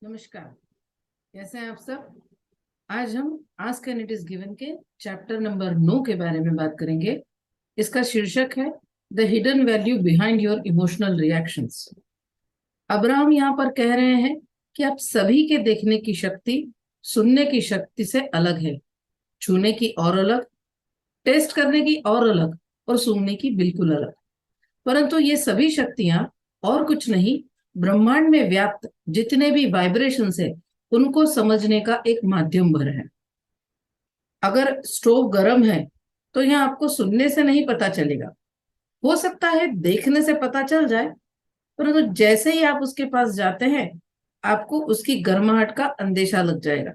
नमस्कार। कैसे हैं आप सब। आज हम ask and it is given के चैप्टर नंबर 9 के बारे में बात करेंगे। इसका शीर्षक है the hidden value behind your emotional reactions. Abraham यहाँ पर कह रहे हैं कि आप सभी के देखने की शक्ति सुनने की शक्ति से अलग है, छूने की और अलग, टेस्ट करने की और अलग और सूंघने की बिल्कुल अलग। परंतु ये सभी शक्तियां और कुछ नहीं, ब्रह्मांड में व्याप्त जितने भी वाइब्रेशंस है उनको समझने का एक माध्यम भर है। अगर स्टोव गर्म है तो यह आपको सुनने से नहीं पता चलेगा, हो सकता है देखने से पता चल जाए, परंतु जैसे ही आप उसके पास जाते हैं आपको उसकी गर्माहट का अंदेशा लग जाएगा।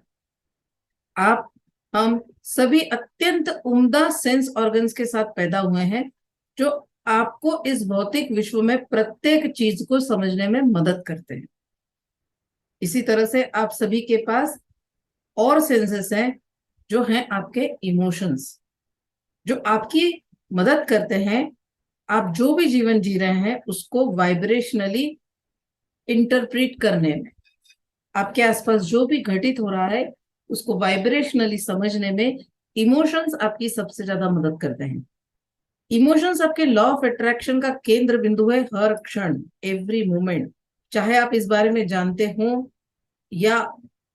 आप हम सभी अत्यंत उम्दा सेंस ऑर्गन्स के साथ पैदा हुए हैं जो आपको इस भौतिक विश्व में प्रत्येक चीज को समझने में मदद करते हैं। इसी तरह से आप सभी के पास और सेंसेस हैं जो हैं आपके इमोशंस, जो आपकी मदद करते हैं आप जो भी जीवन जी रहे हैं उसको वाइब्रेशनली इंटरप्रेट करने में। आपके आसपास जो भी घटित हो रहा है उसको वाइब्रेशनली समझने में इमोशंस आपकी सबसे ज्यादा मदद करते हैं। इमोशंस आपके लॉ ऑफ अट्रैक्शन का केंद्र बिंदु है हर क्षण, एवरी मोमेंट। चाहे आप इस बारे में जानते हो या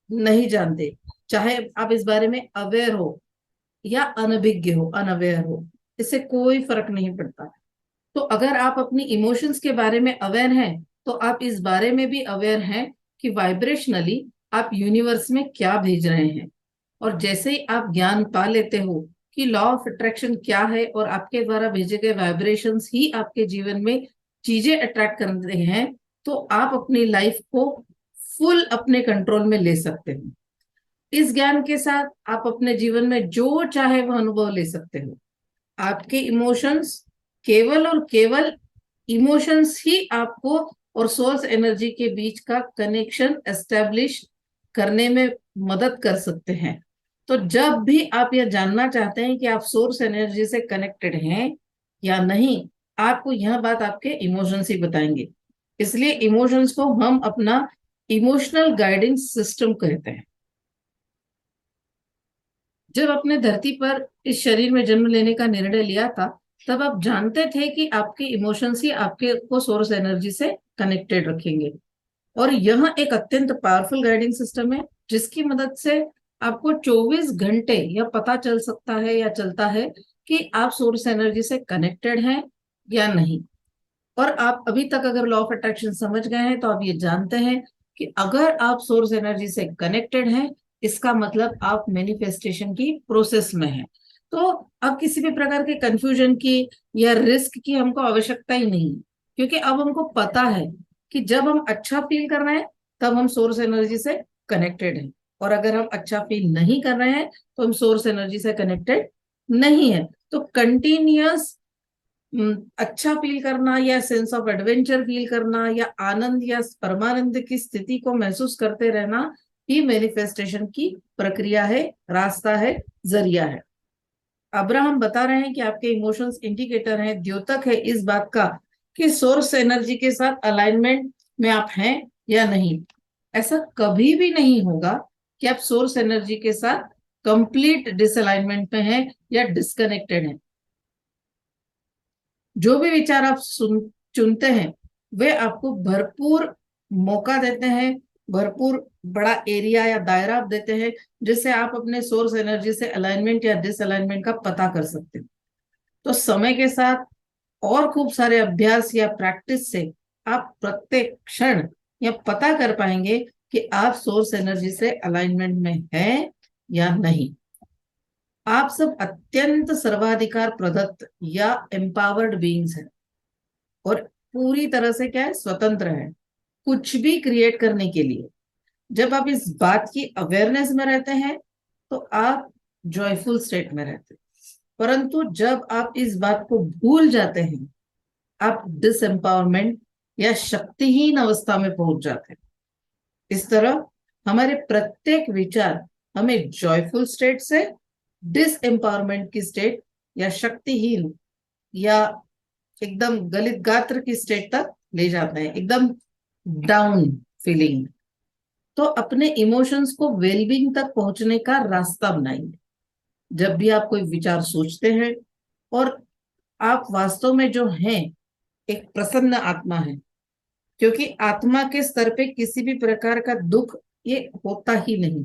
नहीं जानते, चाहे आप इस बारे में अवेयर हो या अनभिज्ञ हो, अनअवेयर हो, इससे कोई फर्क नहीं पड़ता। तो अगर आप अपनी इमोशंस के बारे में अवेयर हैं तो आप इस बारे में भी अवेयर हैं कि वाइब्रेशनली आप यूनिवर्स में क्या भेज रहे हैं। और जैसे ही आप ज्ञान पा लेते हो कि लॉ ऑफ अट्रैक्शन क्या है और आपके द्वारा भेजे गए वाइब्रेशंस ही आपके जीवन में चीजें अट्रैक्ट करते हैं, तो आप अपनी लाइफ को फुल अपने कंट्रोल में ले सकते हो। इस ज्ञान के साथ आप अपने जीवन में जो चाहे वह अनुभव ले सकते हो। आपके इमोशंस केवल और केवल इमोशंस ही आपको और सोर्स एनर्जी के बीच का कनेक्शन एस्टेब्लिश करने में मदद कर सकते हैं। तो जब भी आप यह जानना चाहते हैं कि आप सोर्स एनर्जी से कनेक्टेड हैं या नहीं, आपको यह बात आपके इमोशंस ही बताएंगे। इसलिए इमोशंस को हम अपना इमोशनल गाइडिंग सिस्टम कहते हैं। जब अपने धरती पर इस शरीर में जन्म लेने का निर्णय लिया था तब आप जानते थे कि आपके इमोशंस ही आपके को सोर्स एनर्जी से कनेक्टेड रखेंगे। और यह एक अत्यंत पावरफुल गाइडिंग सिस्टम है जिसकी मदद से आपको 24 घंटे यह पता चल सकता है या चलता है कि आप सोर्स एनर्जी से कनेक्टेड हैं या नहीं। और आप अभी तक अगर लॉ ऑफ अट्रैक्शन समझ गए हैं तो आप ये जानते हैं कि अगर आप सोर्स एनर्जी से कनेक्टेड हैं इसका मतलब आप मैनिफेस्टेशन की प्रोसेस में हैं। तो अब किसी भी प्रकार के कंफ्यूजन की या रिस्क की हमको आवश्यकता ही नहीं है, क्योंकि अब हमको पता है कि जब हम अच्छा फील कर रहे हैं तब हम सोर्स एनर्जी से कनेक्टेड हैं, और अगर हम अच्छा फील नहीं कर रहे हैं तो हम सोर्स एनर्जी से कनेक्टेड नहीं है। तो कंटिन्यूअस अच्छा फील करना या सेंस ऑफ एडवेंचर फील करना या आनंद या परमानंद की स्थिति को महसूस करते रहना ही मैनिफेस्टेशन की प्रक्रिया है, रास्ता है, जरिया है। अब्राहम बता रहे हैं कि आपके इमोशंस इंडिकेटर हैं, द्योतक है इस बात का कि सोर्स एनर्जी के साथ अलाइनमेंट में आप हैं या नहीं। ऐसा कभी भी नहीं होगा कि आप सोर्स एनर्जी के साथ कंप्लीट डिसअलाइनमेंट में हैं या डिस्कनेक्टेड हैं। जो भी विचार आप चुनते हैं वे आपको भरपूर मौका देते हैं, भरपूर बड़ा एरिया या दायरा आप देते हैं जिससे आप अपने सोर्स एनर्जी से अलाइनमेंट या डिसअलाइनमेंट का पता कर सकते हैं। तो समय के साथ और खूब सारे अभ्यास या प्रैक्टिस से आप प्रत्येक क्षण या पता कर पाएंगे कि आप सोर्स एनर्जी से अलाइनमेंट में हैं या नहीं। आप सब अत्यंत सर्वाधिकार प्रदत्त या एम्पावर्ड बीइंग्स हैं और पूरी तरह से क्या है, स्वतंत्र है कुछ भी क्रिएट करने के लिए। जब आप इस बात की अवेयरनेस में रहते हैं तो आप जॉयफुल स्टेट में रहते हैं, परंतु जब आप इस बात को भूल जाते हैं आप डिसएम्पावरमेंट या शक्तिहीन अवस्था में पहुंच जाते हैं। इस तरह हमारे प्रत्येक विचार हमें जॉयफुल स्टेट से डिसएम्पावरमेंट की स्टेट या शक्तिहीन या एकदम गलित गात्र की स्टेट तक ले जाते हैं, एकदम डाउन फीलिंग। तो अपने इमोशंस को वेलबींग तक पहुंचने का रास्ता बनाएंगे। जब भी आप कोई विचार सोचते हैं और आप वास्तव में जो हैं एक प्रसन्न आत्मा है, क्योंकि आत्मा के स्तर पे किसी भी प्रकार का दुख ये होता ही नहीं।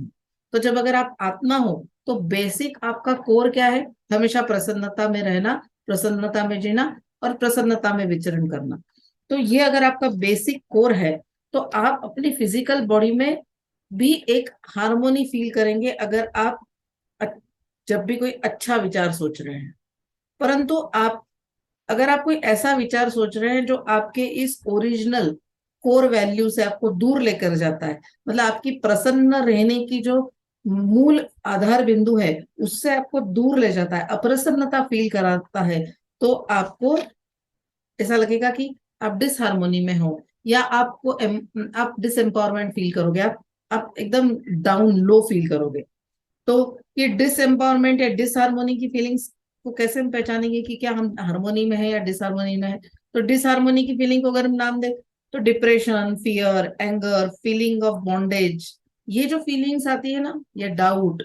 तो जब अगर आप आत्मा हो तो बेसिक आपका कोर क्या है? हमेशा प्रसन्नता में रहना, प्रसन्नता में जीना और प्रसन्नता में विचरण करना। तो ये अगर आपका बेसिक कोर है तो आप अपनी फिजिकल बॉडी में भी एक हार्मोनी फील करेंगे अगर आप अ- जब भी कोई अच्छा विचार सोच रहे हैं। परंतु आप अगर आप कोई ऐसा विचार सोच रहे हैं जो आपके इस ओरिजिनल कोर वैल्यू से आपको दूर लेकर जाता है, मतलब आपकी प्रसन्न रहने की जो मूल आधार बिंदु है उससे आपको दूर ले जाता है, अप्रसन्नता फील कराता है, तो आपको ऐसा लगेगा कि आप डिसहार्मोनी में हो, या आपको आप डिसएम्पावरमेंट फील करोगे, आप एकदम डाउन लो फील करोगे। तो ये डिसएम्पावरमेंट या डिसहार्मोनी की फीलिंग्स को कैसे हम पहचानेंगे कि क्या हम हार्मोनी में है या डिसहार्मोनी में है? तो डिसहार्मोनी की फीलिंग को अगर हम नाम दें तो depression, fear, anger, feeling of bondage, ये जो फीलिंग्स आती है ना, या डाउट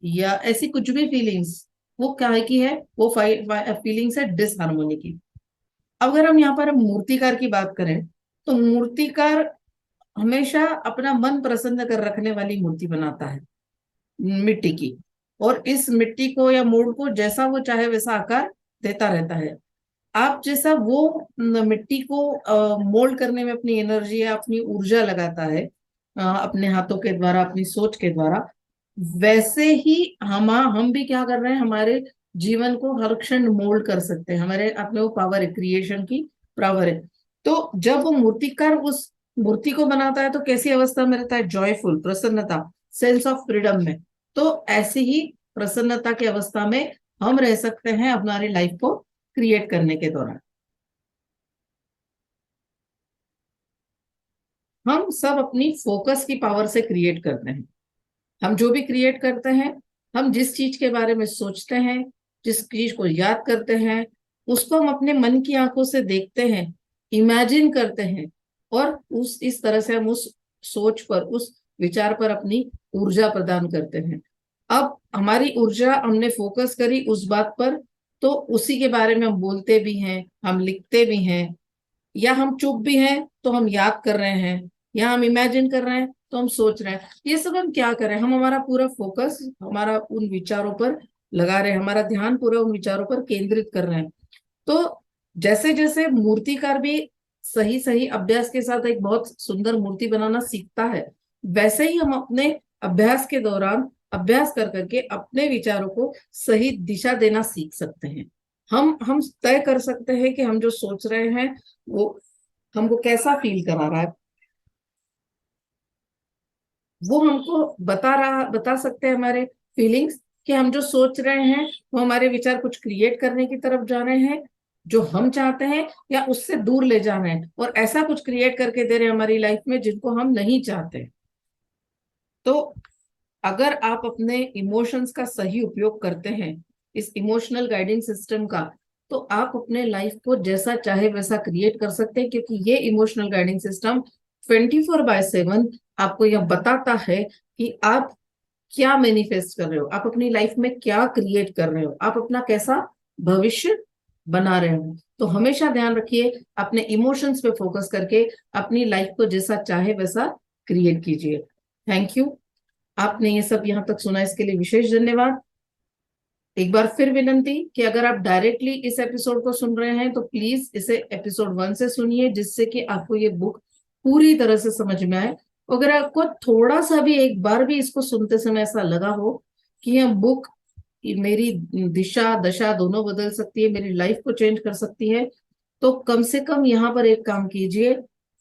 या ऐसी कुछ भी फीलिंग्स, वो क्या की है? वो फीलिंग्स है डिसहार्मोनी की। अब अगर हम यहाँ पर मूर्तिकार की बात करें तो मूर्तिकार हमेशा अपना मन प्रसन्न कर रखने वाली मूर्ति बनाता है, मिट्टी की। और इस मिट्टी को या मूड को जैसा वो चाहे वैसा आकार देता रहता है। आप जैसा वो मिट्टी को मोल्ड करने में अपनी एनर्जी या अपनी ऊर्जा लगाता है, अपने हाथों के द्वारा, अपनी सोच के द्वारा, वैसे ही हम भी क्या कर रहे हैं, हमारे जीवन को हर क्षण मोल्ड कर सकते हैं। हमारे अपने वो पावर है, क्रिएशन की पावर है। तो जब वो मूर्तिकार उस मूर्ति को बनाता है तो कैसी अवस्था में रहता है? जॉयफुल, प्रसन्नता, सेंस ऑफ फ्रीडम में। तो ऐसी ही प्रसन्नता की अवस्था में हम रह सकते हैं हमारी लाइफ को क्रिएट करने के दौरान। हम सब अपनी फोकस की पावर से क्रिएट करते हैं। हम जो भी क्रिएट करते हैं, हम जिस चीज के बारे में सोचते हैं, जिस चीज को याद करते हैं, उसको हम अपने मन की आंखों से देखते हैं, इमेजिन करते हैं, और उस इस तरह से हम उस सोच पर, उस विचार पर अपनी ऊर्जा प्रदान करते हैं। अब हमारी ऊर्जा, हमने फोकस करी उस बात पर, तो उसी के बारे में हम बोलते भी हैं, हम लिखते भी हैं, या हम चुप भी हैं तो हम याद कर रहे हैं, या हम इमेजिन कर रहे हैं तो हम सोच रहे हैं। ये सब हम क्या कर रहे हैं? हम हमारा पूरा फोकस हमारा उन विचारों पर लगा रहे हैं, हमारा ध्यान पूरा उन विचारों पर केंद्रित कर रहे हैं। तो जैसे जैसे मूर्तिकार भी सही सही अभ्यास के साथ एक बहुत सुंदर मूर्ति बनाना सीखता है, वैसे ही हम अपने अभ्यास के दौरान अभ्यास कर करके अपने विचारों को सही दिशा देना सीख सकते हैं। हम तय कर सकते हैं कि हम जो सोच रहे हैं वो हमको कैसा फील करा रहा है। वो हमको बता सकते हैं हमारे फीलिंग्स, कि हम जो सोच रहे हैं वो हमारे विचार कुछ क्रिएट करने की तरफ जा रहे हैं जो हम चाहते हैं, या उससे दूर ले जा रहे हैं और ऐसा कुछ क्रिएट करके दे रहे हैं हमारी लाइफ में जिनको हम नहीं चाहते। तो अगर आप अपने इमोशंस का सही उपयोग करते हैं, इस इमोशनल गाइडिंग सिस्टम का, तो आप अपने लाइफ को जैसा चाहे वैसा क्रिएट कर सकते हैं, क्योंकि ये इमोशनल गाइडिंग सिस्टम 24/7 आपको यह बताता है कि आप क्या मैनिफेस्ट कर रहे हो, आप अपनी लाइफ में क्या क्रिएट कर रहे हो, आप अपना कैसा भविष्य बना रहे हो। तो हमेशा ध्यान रखिए, अपने इमोशंस पे फोकस करके अपनी लाइफ को जैसा चाहे वैसा क्रिएट कीजिए। Thank you. आपने ये सब यहाँ तक सुना, इसके लिए विशेष धन्यवाद। एक बार फिर विनंती कि अगर आप डायरेक्टली इस एपिसोड को सुन रहे हैं तो प्लीज इसे एपिसोड 1 से सुनिए, जिससे कि आपको ये बुक पूरी तरह से समझ में आए। अगर आपको थोड़ा सा भी, एक बार भी इसको सुनते समय ऐसा लगा हो कि यह बुक मेरी दिशा दशा दोनों बदल सकती है, मेरी लाइफ को चेंज कर सकती है, तो कम से कम यहाँ पर एक काम कीजिए,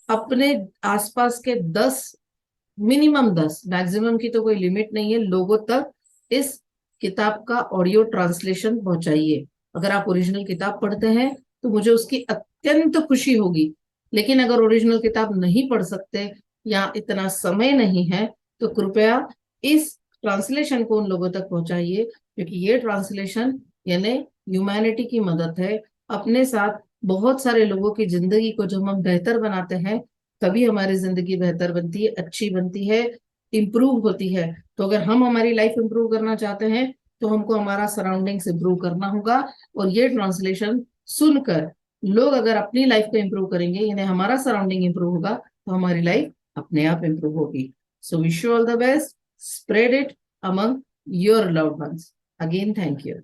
अपने आसपास के 10, मिनिमम 10, मैक्सिमम की तो कोई लिमिट नहीं है, लोगों तक इस किताब का ऑडियो ट्रांसलेशन पहुंचाइए। अगर आप ओरिजिनल किताब पढ़ते हैं तो मुझे उसकी अत्यंत खुशी होगी, लेकिन अगर ओरिजिनल किताब नहीं पढ़ सकते या इतना समय नहीं है तो कृपया इस ट्रांसलेशन को उन लोगों तक पहुंचाइए, क्योंकि ये ट्रांसलेशन यानी ह्यूमैनिटी की मदद है। अपने साथ बहुत सारे लोगों की जिंदगी को जब हम बेहतर बनाते हैं, तभी हमारी जिंदगी बेहतर बनती है, अच्छी बनती है। इंप्रूव होती है। तो अगर हम हमारी लाइफ इंप्रूव करना चाहते हैं तो हमको हमारा सराउंडिंग्स इंप्रूव करना होगा। और ये ट्रांसलेशन सुनकर लोग अगर अपनी लाइफ को इंप्रूव करेंगे, यानी हमारा सराउंडिंग इंप्रूव होगा, तो हमारी लाइफ अपने आप इंप्रूव होगी। So wish you all the best, spread it among your loved ones. Again thank you.